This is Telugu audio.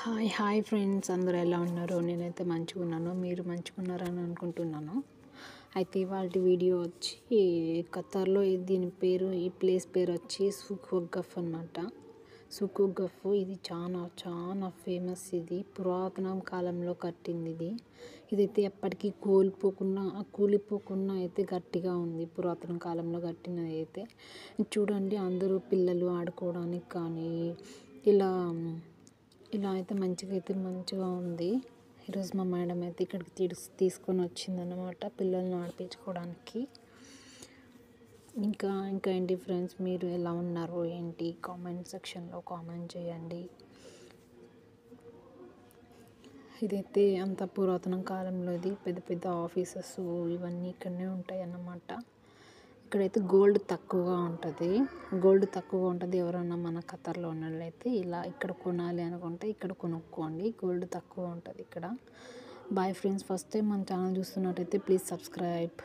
హాయ్ ఫ్రెండ్స్, అందరూ ఎలా ఉన్నారు? నేనైతే మంచిగా ఉన్నాను. మీరు మంచిగా ఉన్నారని అనుకుంటున్నాను. అయితే ఇవాళ వీడియో వచ్చి ఖతార్లో దీని పేరు, ఈ ప్లేస్ పేరు వచ్చి సూక్ వక్కఫ్ అనమాట. సూక్ వక్కఫ్ ఇది చాలా చాలా ఫేమస్. ఇది పురాతన కాలంలో కట్టింది. ఇదైతే ఎప్పటికీ కూలిపోకుండా అయితే గట్టిగా ఉంది. పురాతన కాలంలో కట్టినది అయితే చూడండి. అందరూ పిల్లలు ఆడుకోవడానికి కానీ ఇలా అయితే మంచిగా ఉంది. ఈరోజు మా మేడం అయితే ఇక్కడికి తీసుకొని వచ్చిందనమాట పిల్లల్ని ఆడిపించుకోవడానికి. ఇంకా ఏంటి ఫ్రెండ్స్, మీరు ఎలా ఉన్నారు ఏంటి కామెంట్ సెక్షన్లో కామెంట్ చేయండి. ఇదైతే అంత పురాతన కాలంలో పెద్ద పెద్ద ఆఫీసెస్ ఇవన్నీ ఇక్కడనే ఉంటాయి అన్నమాట. ఇక్కడైతే గోల్డ్ తక్కువగా ఉంటుంది. ఎవరైనా మన ఖతర్లో ఉన్నట్లయితే ఇక్కడ కొనాలి అనుకుంటే ఇక్కడ కొనుక్కోండి. గోల్డ్ తక్కువ ఉంటుంది ఇక్కడ. బాయ్ ఫ్రెండ్స్, ఫస్ట్ టైం మన ఛానల్ చూస్తున్నట్టయితే ప్లీజ్ సబ్స్క్రైబ్.